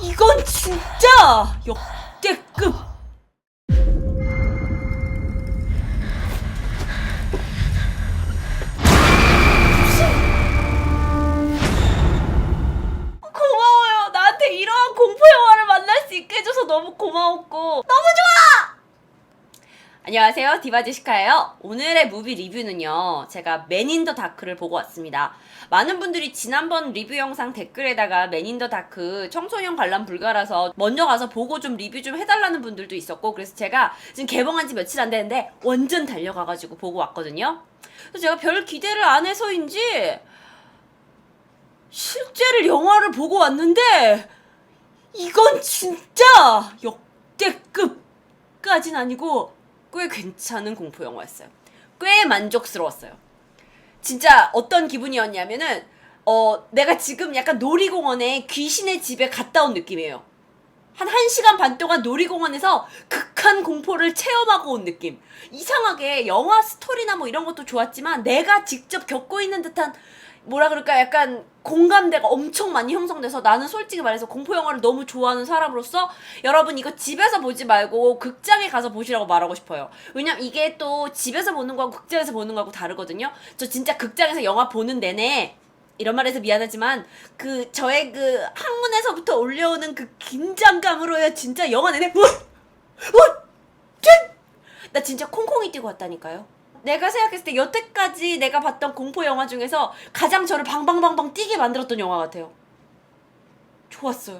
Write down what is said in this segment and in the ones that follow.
이건 진짜 역대급. 고마워요. 나한테 이러한 공포 영화를 만날 수 있게 해줘서 너무 고마웠고 너무 좋아. 안녕하세요, 디바제시카예요. 오늘의 무비 리뷰는요, 제가 맨 인 더 다크를 보고 왔습니다. 많은 분들이 지난번 리뷰 영상 댓글에다가 맨 인 더 다크 청소년 관람 불가라서 먼저 가서 보고 좀 리뷰 좀 해달라는 분들도 있었고, 그래서 제가 지금 개봉한 지 며칠 안 됐는데 완전 달려가가지고 보고 왔거든요. 그래서 제가 별 기대를 안 해서인지 실제로 영화를 보고 왔는데 이건 진짜 역대급까진 아니고 꽤 괜찮은 공포 영화였어요. 꽤 만족스러웠어요. 진짜 어떤 기분이었냐면은 내가 지금 약간 놀이공원에 귀신의 집에 갔다 온 느낌이에요. 한 1시간 반 동안 놀이공원에서 극한 공포를 체험하고 온 느낌. 이상하게 영화 스토리나 뭐 이런 것도 좋았지만 내가 직접 겪고 있는 듯한, 뭐라 그럴까, 약간 공감대가 엄청 많이 형성돼서, 나는 솔직히 말해서 공포 영화를 너무 좋아하는 사람으로서 여러분 이거 집에서 보지 말고 극장에 가서 보시라고 말하고 싶어요. 왜냐면 이게 또 집에서 보는 거하고 극장에서 보는 거하고 다르거든요. 저 진짜 극장에서 영화 보는 내내, 이런 말해서 미안하지만 저의 항문에서부터 올려오는 그 긴장감으로요, 진짜 영화 내내 나 진짜 콩콩이 뛰고 왔다니까요. 내가 생각했을 때 여태까지 내가 봤던 공포 영화 중에서 가장 저를 방방방방 뛰게 만들었던 영화 같아요. 좋았어요.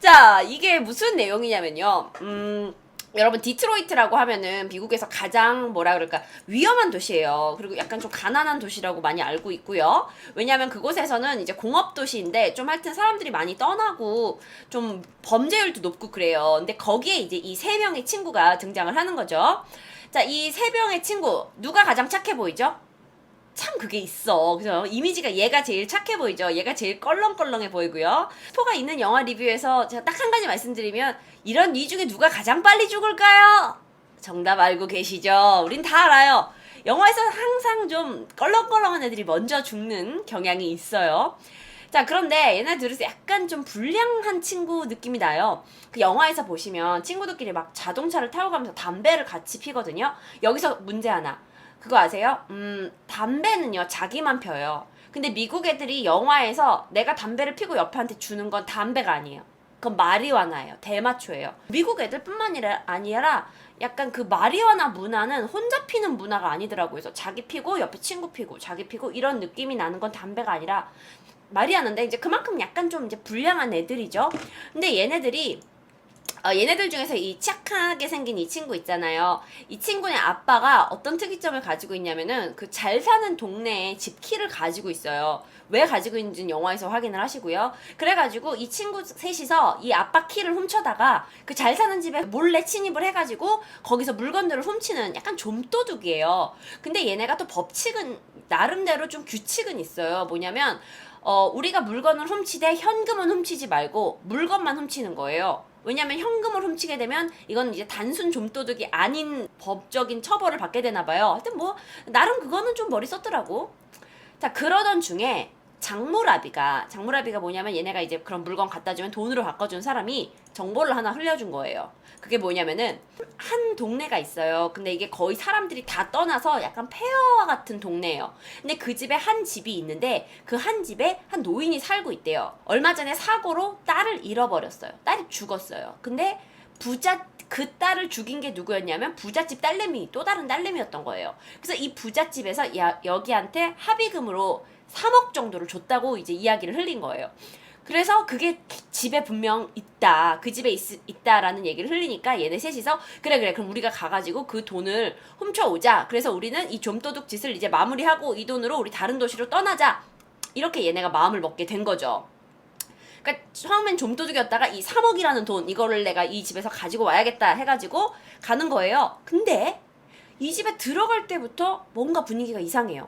자, 이게 무슨 내용이냐면요. 여러분, 디트로이트라고 하면은 미국에서 가장 뭐라 그럴까 위험한 도시예요. 그리고 약간 좀 가난한 도시라고 많이 알고 있고요. 왜냐면 그곳에서는 이제 공업 도시인데 좀 하여튼 사람들이 많이 떠나고 좀 범죄율도 높고 그래요. 근데 거기에 이제 이 세 명의 친구가 등장을 하는 거죠. 자, 이 세 명의 친구 누가 가장 착해 보이죠? 참 그게 있어. 그래서 이미지가 얘가 제일 착해 보이죠. 얘가 제일 껄렁껄렁해 보이고요. 스포가 있는 영화 리뷰에서 제가 딱 한 가지 말씀드리면, 이런 이 중에 누가 가장 빨리 죽을까요? 정답 알고 계시죠? 우린 다 알아요. 영화에서 항상 좀 껄렁껄렁한 애들이 먼저 죽는 경향이 있어요. 자, 그런데 얘네들에서 약간 좀 불량한 친구 느낌이 나요. 그 영화에서 보시면 친구들끼리 막 자동차를 타고 가면서 담배를 같이 피거든요. 여기서 문제 하나. 그거 아세요? 담배는요, 자기만 펴요. 근데 미국 애들이 영화에서 내가 담배를 피고 옆한테 주는 건 담배가 아니에요. 그건 마리화나예요. 대마초예요. 미국 애들뿐만 아니라 약간 그 마리화나 문화는 혼자 피는 문화가 아니더라고요. 그래서 자기 피고 옆에 친구 피고 자기 피고 이런 느낌이 나는 건 담배가 아니라 마리화나인데, 이제 그만큼 약간 좀 이제 불량한 애들이죠. 근데 얘네들 중에서 이 착하게 생긴 이 친구 있잖아요. 이 친구의 아빠가 어떤 특이점을 가지고 있냐면은 그 잘 사는 동네에 집 키를 가지고 있어요. 왜 가지고 있는지는 영화에서 확인을 하시고요. 그래가지고 이 친구 셋이서 이 아빠 키를 훔쳐다가 그 잘 사는 집에 몰래 침입을 해가지고 거기서 물건들을 훔치는 약간 좀도둑이에요. 근데 얘네가 또 법칙은 나름대로 좀 규칙은 있어요. 뭐냐면 우리가 물건을 훔치되 현금은 훔치지 말고 물건만 훔치는 거예요. 왜냐면 현금을 훔치게 되면 이건 이제 단순 좀도둑이 아닌 법적인 처벌을 받게 되나 봐요. 하여튼 뭐 나름 그거는 좀 머리 썼더라고. 자, 그러던 중에 장무라비가 뭐냐면, 얘네가 이제 그런 물건 갖다 주면 돈으로 바꿔준 사람이 정보를 하나 흘려준 거예요. 그게 뭐냐면은 한 동네가 있어요. 근데 이게 거의 사람들이 다 떠나서 약간 폐허와 같은 동네예요. 근데 그 집에 한 집이 있는데 그 한 집에 한 노인이 살고 있대요. 얼마 전에 사고로 딸을 잃어버렸어요. 딸이 죽었어요. 근데 그 딸을 죽인 게 누구였냐면 부잣집 딸내미, 또 다른 딸내미였던 거예요. 그래서 이 부잣집에서 여기한테 합의금으로 3억 정도를 줬다고 이제 이야기를 흘린 거예요. 그래서 그게 집에 분명 있다, 그 집에 있다라는 얘기를 흘리니까 얘네 셋이서 그래 그럼 우리가 가가지고 그 돈을 훔쳐오자. 그래서 우리는 이 좀도둑 짓을 이제 마무리하고 이 돈으로 우리 다른 도시로 떠나자. 이렇게 얘네가 마음을 먹게 된 거죠. 그러니까 처음엔 좀도둑이었다가 이 3억이라는 돈, 이거를 내가 이 집에서 가지고 와야겠다 해가지고 가는 거예요. 근데 이 집에 들어갈 때부터 뭔가 분위기가 이상해요.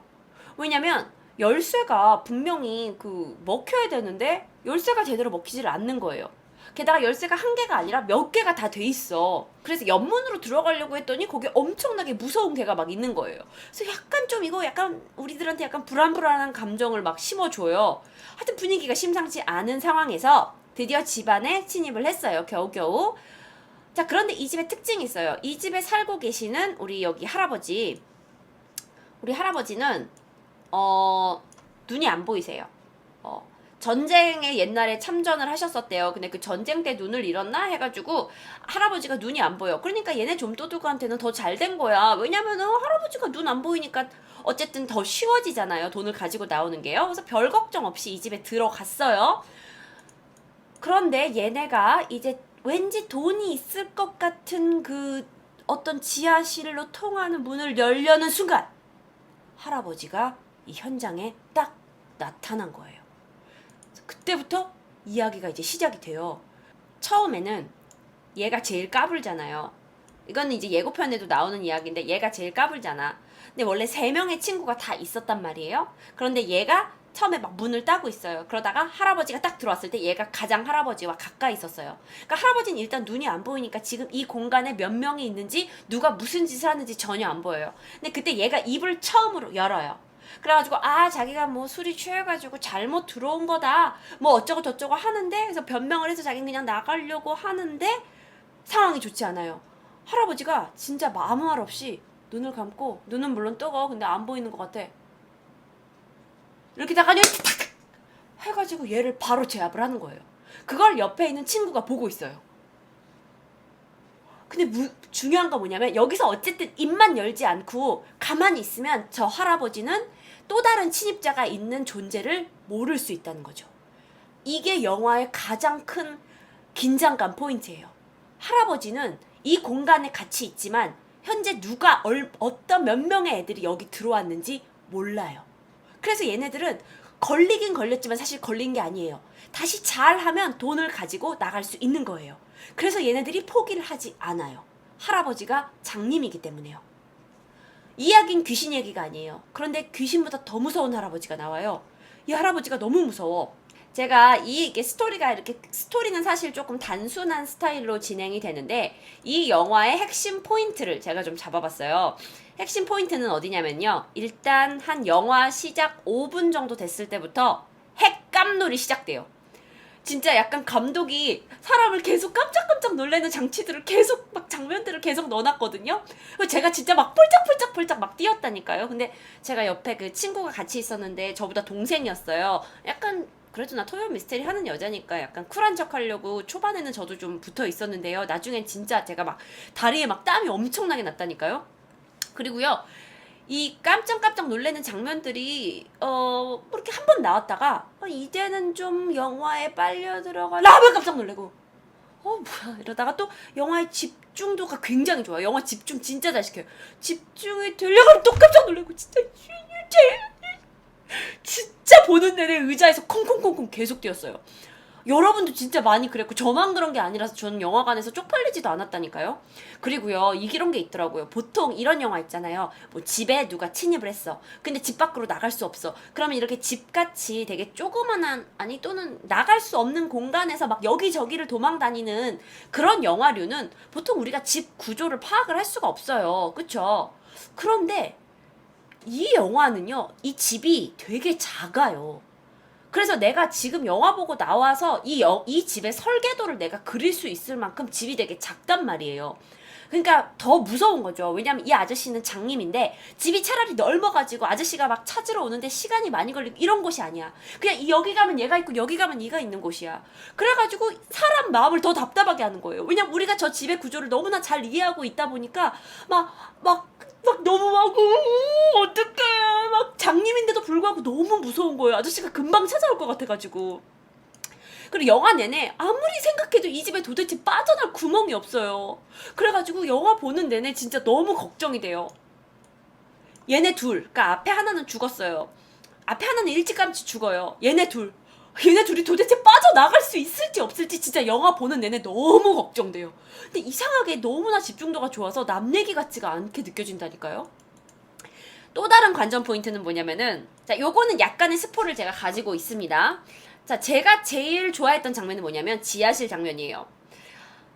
왜냐면 열쇠가 분명히 먹혀야 되는데 열쇠가 제대로 먹히질 않는 거예요. 게다가 열쇠가 한 개가 아니라 몇 개가 다 돼 있어. 그래서 옆문으로 들어가려고 했더니 거기에 엄청나게 무서운 개가 막 있는 거예요. 그래서 약간 좀 이거 약간 우리들한테 약간 불안불안한 감정을 막 심어줘요. 하여튼 분위기가 심상치 않은 상황에서 드디어 집 안에 침입을 했어요. 겨우겨우. 자, 그런데 이 집에 특징이 있어요. 이 집에 살고 계시는 우리 여기 할아버지. 우리 할아버지는 눈이 안 보이세요. 전쟁에 옛날에 참전을 하셨었대요. 근데 그 전쟁 때 눈을 잃었나 해가지고 할아버지가 눈이 안 보여. 그러니까 얘네 좀도둑한테는 더 잘 된 거야. 왜냐면은 할아버지가 눈 안 보이니까 어쨌든 더 쉬워지잖아요. 돈을 가지고 나오는 게요. 그래서 별 걱정 없이 이 집에 들어갔어요. 그런데 얘네가 이제 왠지 돈이 있을 것 같은 그 어떤 지하실로 통하는 문을 열려는 순간 할아버지가 이 현장에 딱 나타난 거예요. 그때부터 이야기가 이제 시작이 돼요. 처음에는 얘가 제일 까불잖아요. 이거는 이제 예고편에도 나오는 이야기인데 얘가 제일 까불잖아. 근데 원래 3명의 친구가 다 있었단 말이에요. 그런데 얘가 처음에 막 문을 따고 있어요. 그러다가 할아버지가 딱 들어왔을 때 얘가 가장 할아버지와 가까이 있었어요. 그러니까 할아버지는 일단 눈이 안 보이니까 지금 이 공간에 몇 명이 있는지 누가 무슨 짓을 하는지 전혀 안 보여요. 근데 그때 얘가 입을 처음으로 열어요. 그래가지고 자기가 뭐 술이 취해가지고 잘못 들어온 거다 뭐 어쩌고 저쩌고 하는데, 그래서 변명을 해서 자기는 그냥 나가려고 하는데 상황이 좋지 않아요. 할아버지가 진짜 아무 말 없이 눈을 감고, 눈은 물론 뜨거 근데 안 보이는 것 같아. 이렇게 다가니 탁 해가지고 얘를 바로 제압을 하는 거예요. 그걸 옆에 있는 친구가 보고 있어요. 근데 중요한 건 뭐냐면 여기서 어쨌든 입만 열지 않고 가만히 있으면 저 할아버지는 또 다른 침입자가 있는 존재를 모를 수 있다는 거죠. 이게 영화의 가장 큰 긴장감 포인트예요. 할아버지는 이 공간에 같이 있지만 현재 누가 어떤 몇 명의 애들이 여기 들어왔는지 몰라요. 그래서 얘네들은 걸리긴 걸렸지만 사실 걸린 게 아니에요. 다시 잘하면 돈을 가지고 나갈 수 있는 거예요. 그래서 얘네들이 포기를 하지 않아요. 할아버지가 장님이기 때문에요. 이 이야기는 귀신 얘기가 아니에요. 그런데 귀신보다 더 무서운 할아버지가 나와요. 이 할아버지가 너무 무서워. 제가 이게 스토리는 사실 조금 단순한 스타일로 진행이 되는데 이 영화의 핵심 포인트를 제가 좀 잡아봤어요. 핵심 포인트는 어디냐면요. 일단 한 영화 시작 5분 정도 됐을 때부터 핵감놀이 시작돼요. 진짜 약간 감독이 사람을 계속 깜짝깜짝 놀라는 장치들을 계속 막 장면들을 계속 넣어놨거든요. 제가 진짜 막 펄짝펄짝펄짝 막 뛰었다니까요. 근데 제가 옆에 그 친구가 같이 있었는데 저보다 동생이었어요. 약간 그래도 나 토요 미스테리 하는 여자니까 약간 쿨한 척 하려고 초반에는 저도 좀 붙어 있었는데요. 나중엔 진짜 제가 막 다리에 막 땀이 엄청나게 났다니까요. 그리고요. 이 깜짝깜짝 놀라는 장면들이 그렇게 한 번 나왔다가 이제는 좀 영화에 빨려 들어가려 하면 깜짝 놀래고 뭐야 이러다가 또 영화의 집중도가 굉장히 좋아요. 영화 집중 진짜 잘 시켜요. 집중이 되려고 또 깜짝 놀래고 진짜 보는 내내 의자에서 콩콩콩콩 계속 뛰었어요. 여러분도 진짜 많이 그랬고 저만 그런 게 아니라서 저는 영화관에서 쪽팔리지도 않았다니까요. 그리고요 이런 게 있더라고요. 보통 이런 영화 있잖아요. 뭐 집에 누가 침입을 했어. 근데 집 밖으로 나갈 수 없어. 그러면 이렇게 집같이 되게 조그만한 또는 나갈 수 없는 공간에서 막 여기저기를 도망 다니는 그런 영화류는 보통 우리가 집 구조를 파악을 할 수가 없어요. 그쵸? 그런데 이 영화는요 이 집이 되게 작아요. 그래서 내가 지금 영화 보고 나와서 이 집의 설계도를 내가 그릴 수 있을 만큼 집이 되게 작단 말이에요. 그러니까 더 무서운 거죠. 왜냐면 이 아저씨는 장님인데 집이 차라리 넓어가지고 아저씨가 막 찾으러 오는데 시간이 많이 걸리고 이런 곳이 아니야. 그냥 여기 가면 얘가 있고 여기 가면 얘가 있는 곳이야. 그래가지고 사람 마음을 더 답답하게 하는 거예요. 왜냐면 우리가 저 집의 구조를 너무나 잘 이해하고 있다 보니까 막 너무 막 어떡해 막 장님인데도 불구하고 너무 무서운 거예요. 아저씨가 금방 찾아올 것 같아가지고. 그리고 영화 내내 아무리 생각해도 이 집에 도대체 빠져날 구멍이 없어요. 그래가지고 영화 보는 내내 진짜 너무 걱정이 돼요. 얘네 둘, 그러니까 앞에 하나는 죽었어요. 앞에 하나는 일찌감치 죽어요. 얘네 둘이 도대체 빠져나갈 수 있을지 없을지 진짜 영화 보는 내내 너무 걱정돼요. 근데 이상하게 너무나 집중도가 좋아서 남 얘기 같지가 않게 느껴진다니까요. 또 다른 관전 포인트는 뭐냐면은 자 요거는 약간의 스포를 제가 가지고 있습니다. 자, 제가 제일 좋아했던 장면은 뭐냐면 지하실 장면이에요.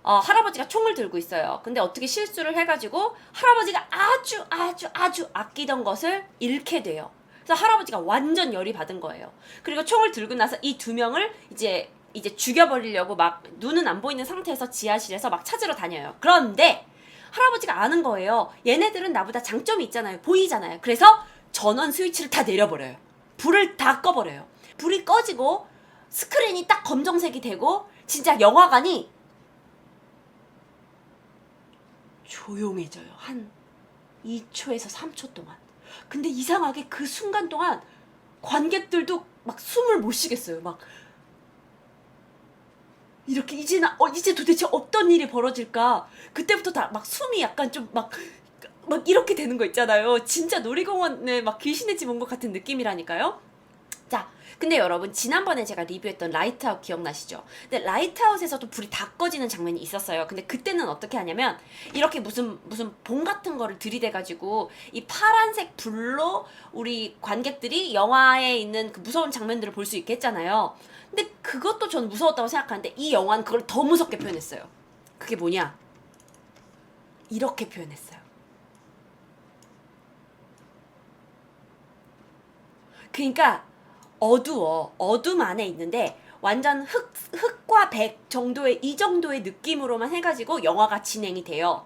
할아버지가 총을 들고 있어요. 근데 어떻게 실수를 해가지고 할아버지가 아주 아끼던 것을 잃게 돼요. 그래서 할아버지가 완전 열이 받은 거예요. 그리고 총을 들고 나서 이 두 명을 이제 죽여버리려고 막 눈은 안 보이는 상태에서 지하실에서 막 찾으러 다녀요. 그런데 할아버지가 아는 거예요. 얘네들은 나보다 장점이 있잖아요. 보이잖아요. 그래서 전원 스위치를 다 내려버려요. 불을 다 꺼버려요. 불이 꺼지고 스크린이 딱 검정색이 되고 진짜 영화관이 조용해져요. 한 2초에서 3초 동안. 근데 이상하게 그 순간 동안 관객들도 막 숨을 못 쉬겠어요. 막 이렇게 이제 도대체 어떤 일이 벌어질까? 그때부터 다 막 숨이 약간 좀 막 이렇게 되는 거 있잖아요. 진짜 놀이공원에 막 귀신의 집 온 것 같은 느낌이라니까요. 자, 근데 여러분 지난번에 제가 리뷰했던 라이트아웃 기억나시죠? 근데 라이트아웃에서도 불이 다 꺼지는 장면이 있었어요. 근데 그때는 어떻게 하냐면 이렇게 무슨 봉 같은 거를 들이대가지고 이 파란색 불로 우리 관객들이 영화에 있는 그 무서운 장면들을 볼 수 있게 했잖아요. 근데 그것도 전 무서웠다고 생각하는데 이 영화는 그걸 더 무섭게 표현했어요. 그게 뭐냐? 이렇게 표현했어요. 그러니까 어둠 안에 있는데 완전 흑과 백 정도의 이 정도의 느낌으로만 해가지고 영화가 진행이 돼요.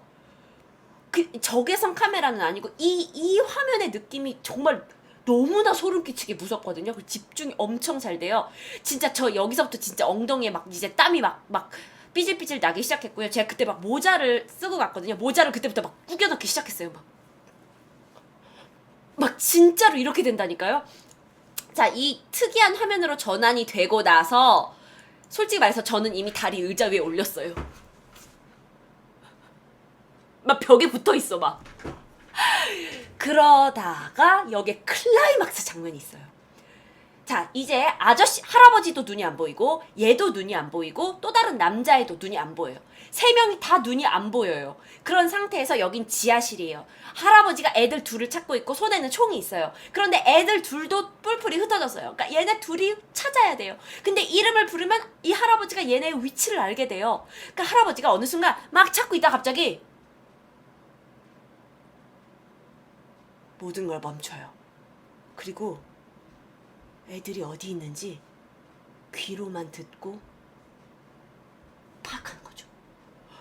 그 적외선 카메라는 아니고 이 화면의 느낌이 정말 너무나 소름 끼치게 무섭거든요. 그 집중이 엄청 잘 돼요. 진짜 저 여기서부터 진짜 엉덩이에 막 이제 땀이 막 삐질삐질 나기 시작했고요. 제가 그때 막 모자를 쓰고 갔거든요. 모자를 그때부터 막 구겨 넣기 시작했어요. 막 진짜로 이렇게 된다니까요. 자, 이 특이한 화면으로 전환이 되고 나서 솔직히 말해서 저는 이미 다리 의자 위에 올렸어요. 막 벽에 붙어 있어 막. 그러다가 여기에 클라이막스 장면이 있어요. 자, 이제 할아버지도 눈이 안 보이고 얘도 눈이 안 보이고 또 다른 남자애도 눈이 안 보여요. 세 명이 다 눈이 안 보여요. 그런 상태에서 여긴 지하실이에요. 할아버지가 애들 둘을 찾고 있고 손에는 총이 있어요. 그런데 애들 둘도 뿔뿔이 흩어졌어요. 그러니까 얘네 둘이 찾아야 돼요. 근데 이름을 부르면 이 할아버지가 얘네의 위치를 알게 돼요. 그러니까 할아버지가 어느 순간 막 찾고 있다 갑자기 모든 걸 멈춰요. 그리고 애들이 어디 있는지 귀로만 듣고 파악하는 거죠.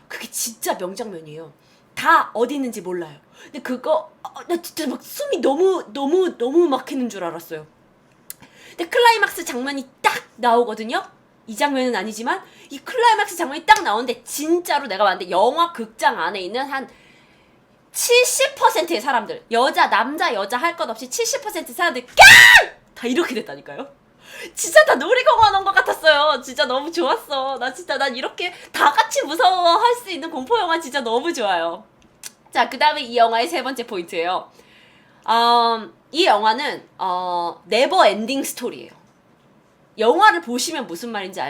그게 진짜 명장면이에요. 다 어디 있는지 몰라요. 근데 그거 나 진짜 막 숨이 너무 막히는 줄 알았어요. 근데 클라이막스 장면이 딱 나오거든요. 이 장면은 아니지만 이 클라이막스 장면이 딱 나오는데 진짜로 내가 봤는데 영화 극장 안에 있는 한 70%의 사람들, 남자 여자 할 것 없이 70% 사람들 다 이렇게 됐다니까요. 진짜 다 놀이공원 온 것 같았어요. 진짜 너무 좋았어. 난 이렇게 다 같이 무서워할 수 있는 공포영화 진짜 너무 좋아요. 자, 그 다음에 이 영화의 세 번째 포인트예요. 이 영화는 네버 엔딩 스토리예요. 영화를 보시면 무슨 말인지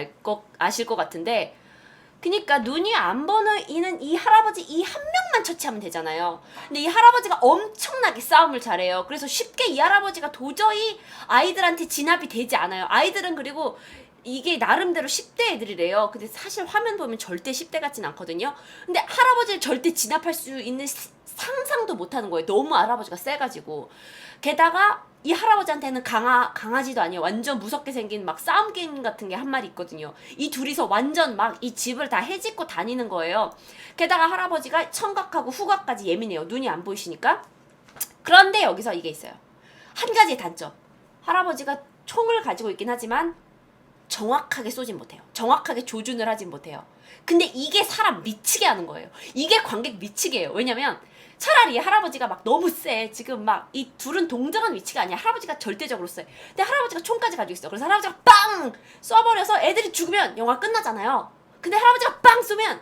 아실 것 같은데, 그니까 눈이 안 보이는 이 할아버지 이 한 명만 처치하면 되잖아요. 근데 이 할아버지가 엄청나게 싸움을 잘해요. 그래서 쉽게 이 할아버지가 도저히 아이들한테 진압이 되지 않아요. 아이들은 그리고 이게 나름대로 10대 애들이래요. 근데 사실 화면 보면 절대 10대 같진 않거든요. 근데 할아버지를 절대 진압할 수 있는 상상도 못하는 거예요. 너무 할아버지가 세가지고. 게다가 이 할아버지한테는 강아지도 아니에요. 완전 무섭게 생긴 막 싸움 게임 같은 게 한 마리 있거든요. 이 둘이서 완전 막 이 집을 다 헤집고 다니는 거예요. 게다가 할아버지가 청각하고 후각까지 예민해요. 눈이 안 보이시니까. 그런데 여기서 이게 있어요. 한 가지 단점. 할아버지가 총을 가지고 있긴 하지만 정확하게 쏘진 못해요. 정확하게 조준을 하진 못해요. 근데 이게 사람 미치게 하는 거예요. 이게 관객 미치게 해요. 왜냐면 차라리 할아버지가 막 너무 세. 지금 막 이 둘은 동등한 위치가 아니야. 할아버지가 절대적으로 세. 근데 할아버지가 총까지 가지고 있어. 그래서 할아버지가 빵 쏴버려서 애들이 죽으면 영화 끝나잖아요. 근데 할아버지가 빵 쏘면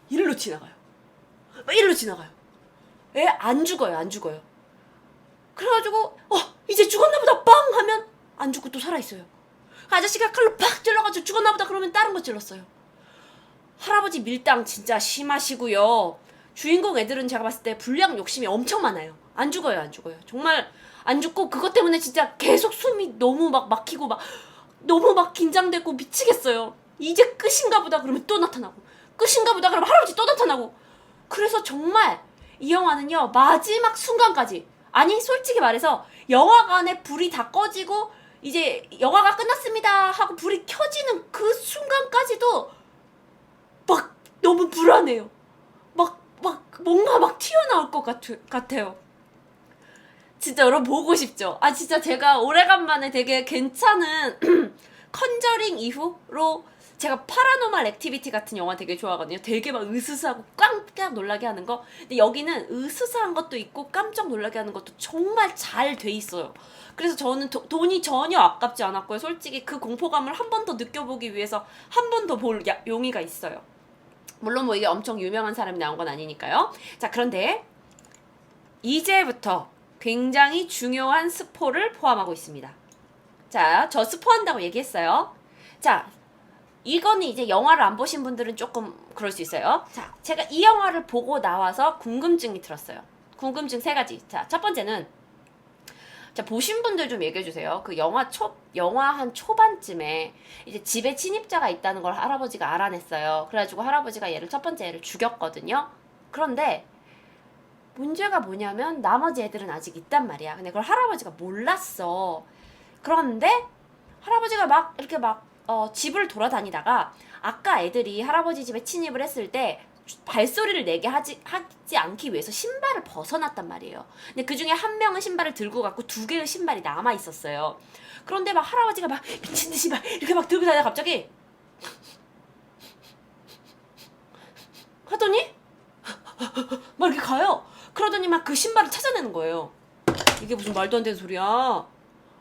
이리로 지나가요. 막 이리로 지나가요. 애 안 죽어요. 그래가지고 이제 죽었나 보다 빵 하면 안 죽고 또 살아있어요. 아저씨가 칼로 팍 찔러가지고 죽었나 보다 그러면 다른 거 찔렀어요. 할아버지 밀당 진짜 심하시고요. 주인공 애들은 제가 봤을 때 불량 욕심이 엄청 많아요. 안 죽어요. 정말 안 죽고 그것 때문에 진짜 계속 숨이 너무 막 막히고 막 너무 막 긴장되고 미치겠어요. 이제 끝인가 보다 그러면 또 나타나고, 끝인가 보다 그러면 할아버지 또 나타나고. 그래서 정말 이 영화는요, 마지막 순간까지, 아니 솔직히 말해서 영화관에 불이 다 꺼지고 이제 영화가 끝났습니다 하고 불이 켜지는 그 순간까지도 막 너무 불안해요. 막 뭔가 막 튀어나올 것 같아요. 진짜 여러분 보고 싶죠? 아 진짜 제가 오래간만에 되게 괜찮은 컨저링 이후로 제가 파라노말 액티비티 같은 영화 되게 좋아하거든요. 되게 막 으스스하고 깜짝 놀라게 하는 거. 근데 여기는 으스스한 것도 있고 깜짝 놀라게 하는 것도 정말 잘 돼 있어요. 그래서 저는 돈이 전혀 아깝지 않았고요. 솔직히 그 공포감을 한 번 더 느껴보기 위해서 한 번 더 볼 용의가 있어요. 물론 뭐 이게 엄청 유명한 사람이 나온 건 아니니까요. 자, 그런데 이제부터 굉장히 중요한 스포를 포함하고 있습니다. 자, 저 스포한다고 얘기했어요. 자, 이거는 이제 영화를 안 보신 분들은 조금 그럴 수 있어요. 자, 제가 이 영화를 보고 나와서 궁금증이 들었어요. 궁금증 3가지. 자, 첫 번째는, 자, 보신 분들 좀 얘기해주세요. 그 영화 한 초반쯤에 이제 집에 침입자가 있다는 걸 할아버지가 알아냈어요. 그래가지고 할아버지가 첫 번째 애를 죽였거든요. 그런데 문제가 뭐냐면 나머지 애들은 아직 있단 말이야. 근데 그걸 할아버지가 몰랐어. 그런데 할아버지가 막 이렇게 집을 돌아다니다가 아까 애들이 할아버지 집에 침입을 했을 때 발소리를 내게 하지 않기 위해서 신발을 벗어났단 말이에요. 근데 그 중에 한 명은 신발을 들고 갔고 2개의 신발이 남아 있었어요. 그런데 막 할아버지가 막 미친 듯이 막 이렇게 막 들고 다니다가 갑자기 하더니 막 이렇게 가요. 그러더니 막 그 신발을 찾아내는 거예요. 이게 무슨 말도 안 되는 소리야.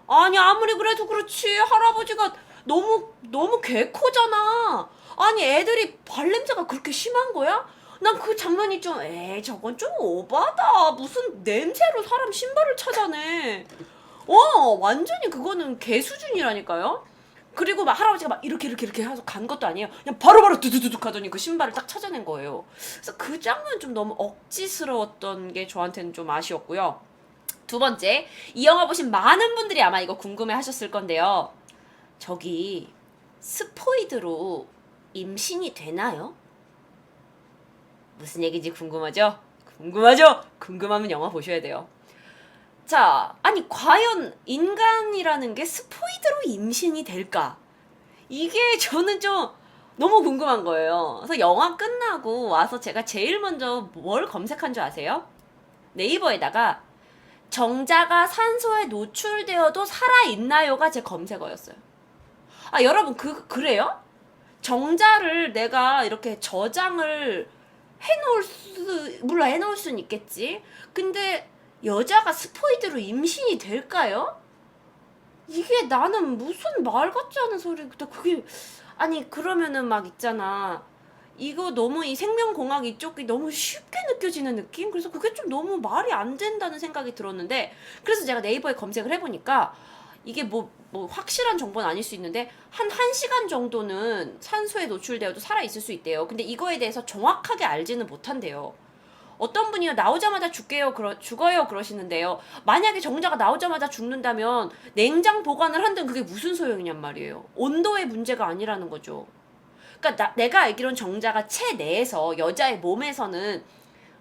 아니 아무리 그래도 그렇지, 할아버지가 너무 개코잖아. 아니 애들이 발냄새가 그렇게 심한 거야? 난 그 장면이 좀, 저건 좀 오바다. 무슨 냄새로 사람 신발을 찾아내. 완전히 그거는 개 수준이라니까요. 그리고 막 할아버지가 막 이렇게 해서 간 것도 아니에요. 그냥 바로바로 두두두둑 하더니 그 신발을 딱 찾아낸 거예요. 그래서 그 장면 좀 너무 억지스러웠던 게 저한테는 좀 아쉬웠고요. 두 번째, 이 영화 보신 많은 분들이 아마 이거 궁금해 하셨을 건데요. 저기 스포이드로 임신이 되나요? 무슨 얘기인지 궁금하죠? 궁금하면 영화 보셔야 돼요. 자, 아니 과연 인간이라는 게 스포이드로 임신이 될까? 이게 저는 좀 너무 궁금한 거예요. 그래서 영화 끝나고 와서 제가 제일 먼저 뭘 검색한 줄 아세요? 네이버에다가 정자가 산소에 노출되어도 살아있나요가 제 검색어였어요. 아, 여러분 그래요? 정자를 내가 이렇게 저장을 해놓을 수는 있겠지. 근데 여자가 스포이드로 임신이 될까요? 이게 나는 무슨 말 같지 않은 소리. 그게 아니 그러면은 막 있잖아. 이거 너무 이 생명공학 이쪽이 너무 쉽게 느껴지는 느낌? 그래서 그게 좀 너무 말이 안 된다는 생각이 들었는데, 그래서 제가 네이버에 검색을 해보니까 이게 뭐 확실한 정보는 아닐 수 있는데 한 1시간 정도는 산소에 노출되어도 살아있을 수 있대요. 근데 이거에 대해서 정확하게 알지는 못한대요. 어떤 분이요, 나오자마자 죽어요 그러시는데요. 만약에 정자가 나오자마자 죽는다면 냉장 보관을 한다면 그게 무슨 소용이냔 말이에요. 온도의 문제가 아니라는 거죠. 그러니까 내가 알기론 정자가 체내에서 여자의 몸에서는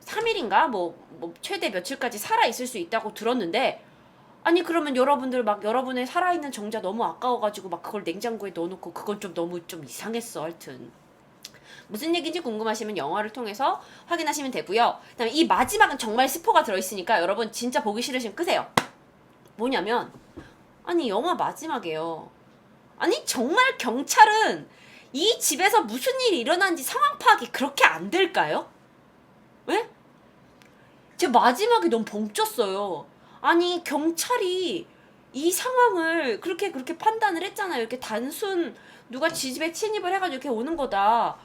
3일인가 뭐 최대 며칠까지 살아있을 수 있다고 들었는데, 아니 그러면 여러분들 막 여러분의 살아있는 정자 너무 아까워가지고 막 그걸 냉장고에 넣어놓고, 그건 좀 너무 좀 이상했어. 하여튼 무슨 얘기인지 궁금하시면 영화를 통해서 확인하시면 되고요. 그다음에 이 마지막은 정말 스포가 들어있으니까 여러분 진짜 보기 싫으시면 끄세요. 뭐냐면, 아니 영화 마지막이에요. 아니 정말 경찰은 이 집에서 무슨 일이 일어난지 상황 파악이 그렇게 안 될까요? 왜? 제 마지막이 너무 벙쪘어요. 아니 경찰이 이 상황을 그렇게 판단을 했잖아요. 이렇게 단순 누가 집에 침입을 해가지고 이렇게 오는 거다.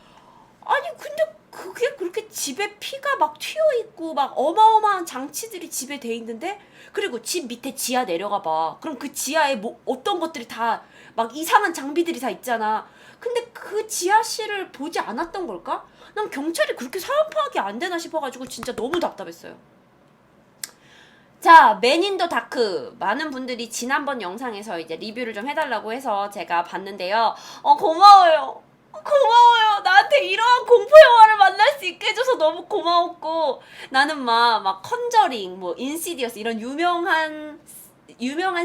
아니 근데 그게 그렇게 집에 피가 막 튀어있고 막 어마어마한 장치들이 집에 돼 있는데, 그리고 집 밑에 지하 내려가 봐. 그럼 그 지하에 뭐 어떤 것들이 다 막 이상한 장비들이 다 있잖아. 근데 그 지하실을 보지 않았던 걸까? 난 경찰이 그렇게 상황 파악이 안 되나 싶어가지고 진짜 너무 답답했어요. 자, 맨 인 더 다크. 많은 분들이 지난번 영상에서 이제 리뷰를 좀 해달라고 해서 제가 봤는데요. 고마워요. 고마워요. 나한테 이러한 공포 영화를 만날 수 있게 해줘서 너무 고마웠고, 나는 막 컨저링, 뭐 인시디어스 이런 유명한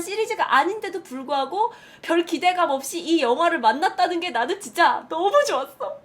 시리즈가 아닌데도 불구하고 별 기대감 없이 이 영화를 만났다는 게 나는 진짜 너무 좋았어.